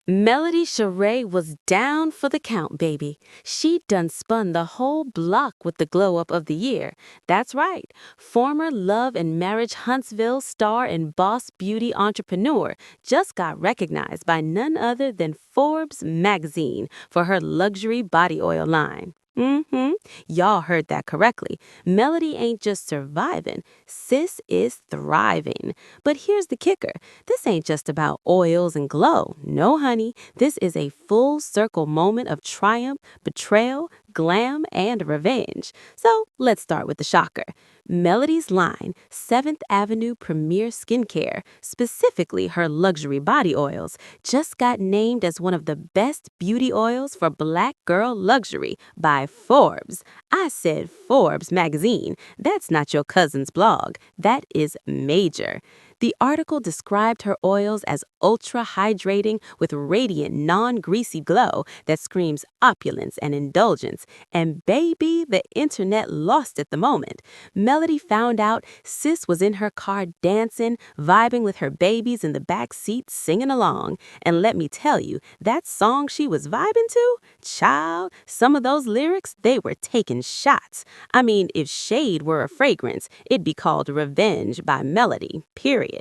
Melody Shari was down for the count, baby. She'd done spun the whole block with the glow up of the year. That's right. Former Love and Marriage Huntsville star and boss beauty entrepreneur just got recognized by none other than Forbes magazine for her luxury body oil line. Y'all heard that correctly. Melody ain't just surviving, sis is thriving. But here's the kicker. This ain't just about oils and glow. No, honey. This is a full circle moment of triumph, betrayal, glam, and revenge. So let's start with the shocker. Melody's line, 7th Avenue Premier Skincare, specifically her luxury body oils, just got named as one of the best beauty oils for Black girl luxury by Forbes. I said Forbes magazine. That's not your cousin's blog. That is major. The article described her oils as ultra hydrating with radiant, non-greasy glow that screams opulence and indulgence. And baby, the internet lost at the moment. Melody found out sis was in her car dancing, vibing with her babies in the back seat, singing along. And let me tell you, that song she was vibing to, child, some of those lyrics, they were taking shots. I mean, if shade were a fragrance, it'd be called Revenge by Melody, period.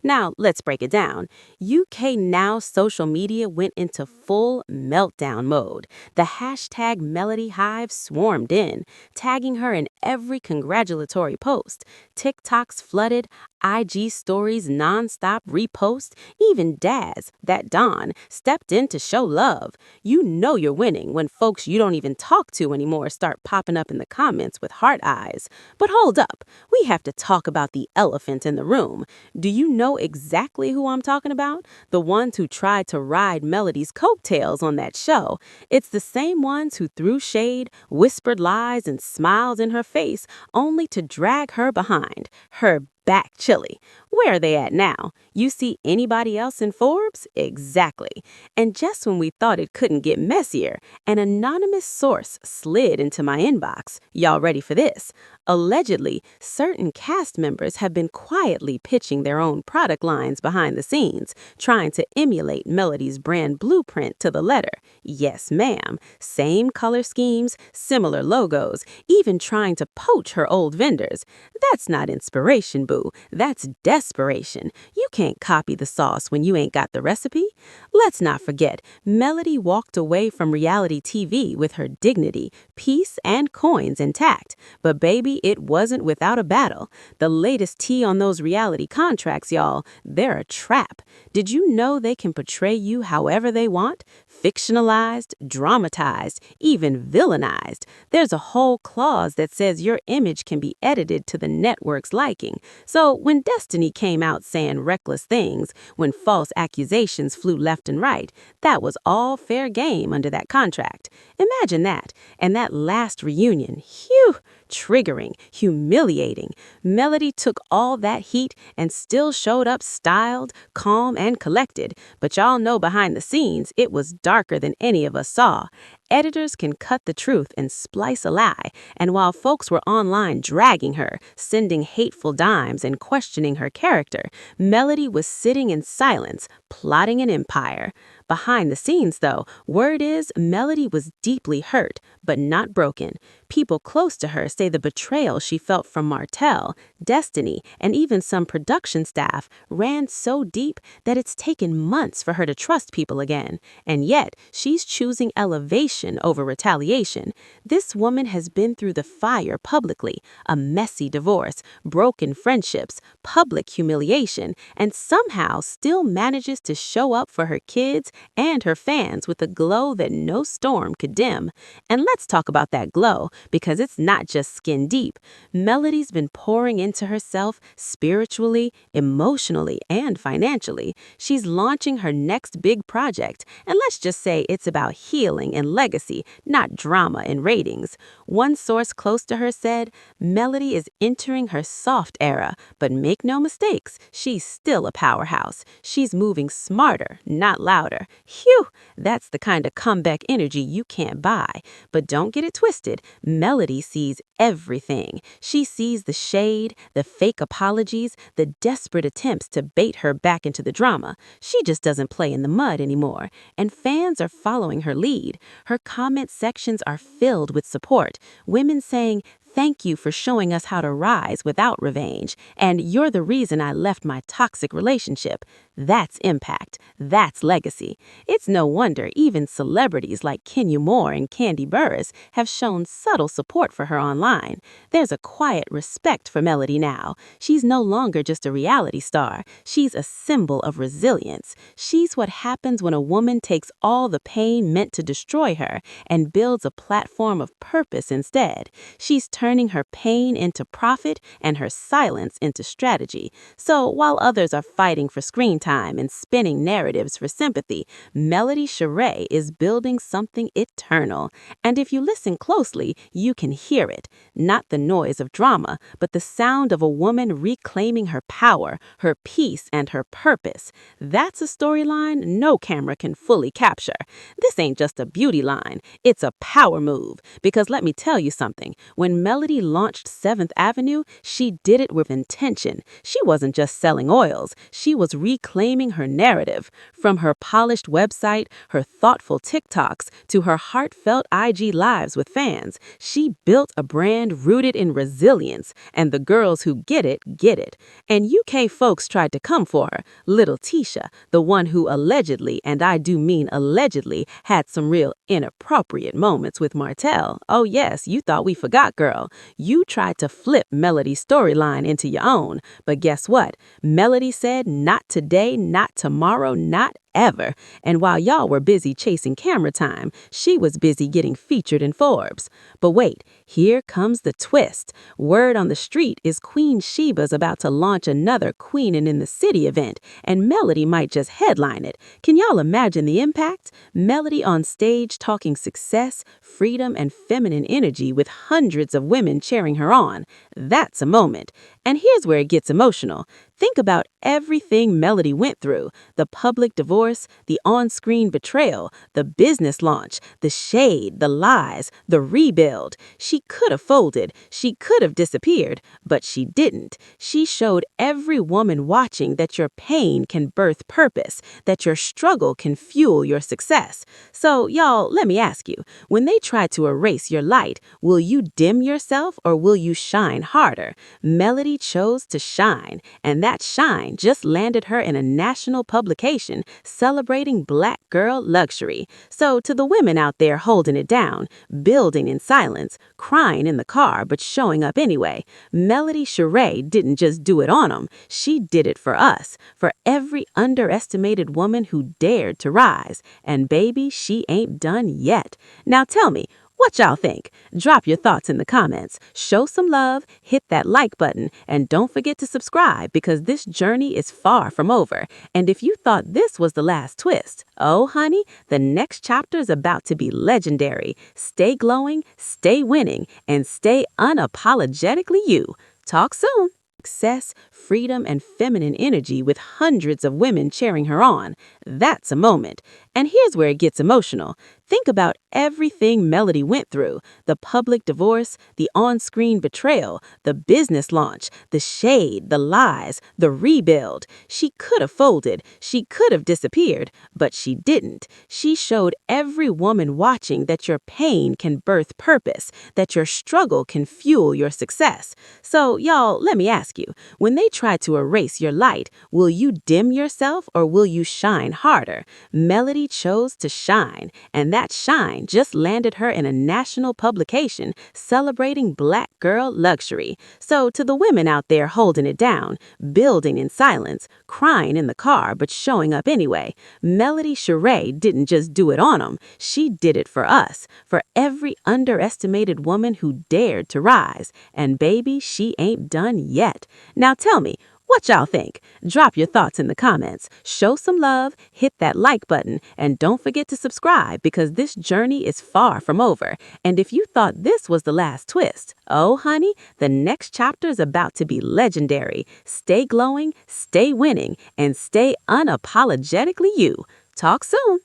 Now, let's break it down. UK Now social media went into full meltdown mode. The hashtag Melody Hive swarmed in, tagging her in every congratulatory post. TikToks flooded, IG stories nonstop repost. Even Daz, that Don, stepped in to show love. You know you're winning when folks you don't even talk to anymore start popping up in the comments with heart eyes. But hold up, we have to talk about the elephant in the room. Do you know exactly who I'm talking about? The ones who tried to ride Melody's coattails on that show. It's the same ones who threw shade, whispered lies, and smiled in her face, only to drag her behind. Her back chili. Where are they at now? You see anybody else in Forbes? Exactly. And just when we thought it couldn't get messier, an anonymous source slid into my inbox. Y'all ready for this? Allegedly, certain cast members have been quietly pitching their own product lines behind the scenes, trying to emulate Melody's brand blueprint to the letter. Yes, ma'am. Same color schemes, similar logos, even trying to poach her old vendors. That's not inspiration, boo. That's desperation. You can't copy the sauce when you ain't got the recipe. Let's not forget, Melody walked away from reality TV with her dignity, peace, and coins intact. But baby, it wasn't without a battle. The latest tea on those reality contracts, y'all, they're a trap. Did you know they can portray you however they want? Fictionalized, dramatized, even villainized. There's a whole clause that says your image can be edited to the network's liking. So when Destiny came out saying reckless things, when false accusations flew left and right, that was all fair game under that contract. Imagine that. And that last reunion, phew, triggering, humiliating. Melody took all that heat and still showed up styled, calm, and collected. But y'all know behind the scenes, it was darker than any of us saw. Editors can cut the truth and splice a lie, and while folks were online dragging her, sending hateful dimes and questioning her character, Melody was sitting in silence, plotting an empire. Behind the scenes, though, word is Melody was deeply hurt, but not broken. People close to her say the betrayal she felt from Martell, Destiny, and even some production staff ran so deep that it's taken months for her to trust people again. And yet, she's choosing elevation over retaliation. This woman has been through the fire publicly, a messy divorce, broken friendships, public humiliation, and somehow still manages to show up for her kids and her fans with a glow that no storm could dim. And let's talk about that glow, because it's not just skin deep. Melody's been pouring into herself spiritually, emotionally, and financially. She's launching her next big project, and let's just say it's about healing and legacy, not drama and ratings. One source close to her said, Melody is entering her soft era, but make no mistakes, she's still a powerhouse. She's moving smarter, not louder. year. Phew, that's the kind of comeback energy you can't buy. But don't get it twisted. Melody sees everything. She sees the shade, the fake apologies, the desperate attempts to bait her back into the drama. She just doesn't play in the mud anymore. And fans are following her lead. Her comment sections are filled with support. Women saying, "Thank you for showing us how to rise without revenge. And you're the reason I left my toxic relationship." That's impact. That's legacy. It's no wonder even celebrities like Kenya Moore and Candy Burris have shown subtle support for her online. There's a quiet respect for Melody now. She's no longer just a reality star. She's a symbol of resilience. She's what happens when a woman takes all the pain meant to destroy her and builds a platform of purpose instead. She's turning her pain into profit and her silence into strategy. So while others are fighting for screen time and spinning narratives for sympathy, Melody Shari is building something eternal. And if you listen closely, you can hear it. Not the noise of drama, but the sound of a woman reclaiming her power, her peace, and her purpose. That's a storyline no camera can fully capture. This ain't just a beauty line, it's a power move. Because let me tell you something, when Melody launched 7th Avenue, she did it with intention. She wasn't just selling oils, she was reclaiming her narrative. From her polished website, her thoughtful TikToks, to her heartfelt IG lives with fans, she built a brand rooted in resilience, and the girls who get it, get it. And UK folks tried to come for her. Little Tisha, the one who allegedly, and I do mean allegedly, had some real inappropriate moments with Martell. Oh yes, you thought we forgot, girl. You tried to flip Melody's storyline into your own. But guess what? Melody said, not today, not tomorrow, not ever. And while y'all were busy chasing camera time, she was busy getting featured in Forbes. But wait, here comes the twist. Word on the street is Queen Sheba's about to launch another Queenin' in the City event, and Melody might just headline it. Can y'all imagine the impact? Melody on stage talking success, freedom, and feminine energy with hundreds of women cheering her on. That's a moment. And here's where it gets emotional. Think about everything Melody went through: the public divorce, the on-screen betrayal, the business launch, the shade, the lies, the rebuild. She could have folded, she could have disappeared, but she didn't. She showed every woman watching that your pain can birth purpose, that your struggle can fuel your success. So, y'all, let me ask you, when they try to erase your light, will you dim yourself or will you shine harder? Melody chose to shine, and that shine just landed her in a national publication celebrating Black girl luxury. So to the women out there holding it down, building in silence, crying in the car but showing up anyway, Melody Shari didn't just do it on them, she did it for us, for every underestimated woman who dared to rise. And baby, she ain't done yet. Now tell me, what y'all think? Drop your thoughts in the comments. Show some love, hit that like button, and don't forget to subscribe because this journey is far from over. And if you thought this was the last twist, oh honey, the next chapter is about to be legendary. Stay glowing, stay winning, and stay unapologetically you. Talk soon. Success, freedom, and feminine energy with hundreds of women cheering her on. That's a moment. And here's where it gets emotional. Think about everything Melody went through: the public divorce, the on-screen betrayal, the business launch, the shade, the lies, the rebuild. She could have folded, she could have disappeared, but she didn't. She showed every woman watching that your pain can birth purpose, that your struggle can fuel your success. So, y'all, let me ask you, when they try to erase your light, will you dim yourself or will you shine harder? Melody chose to shine, and that shine just landed her in a national publication celebrating Black girl luxury. So to the women out there holding it down, building in silence, crying in the car but showing up anyway, Melody Shari didn't just do it on them, she did it for us, for every underestimated woman who dared to rise. And baby, she ain't done yet. Now tell me, what y'all think? Drop your thoughts in the comments. Show some love, hit that like button, and don't forget to subscribe because this journey is far from over. And if you thought this was the last twist, oh honey, the next chapter is about to be legendary. Stay glowing, stay winning, and stay unapologetically you. Talk soon.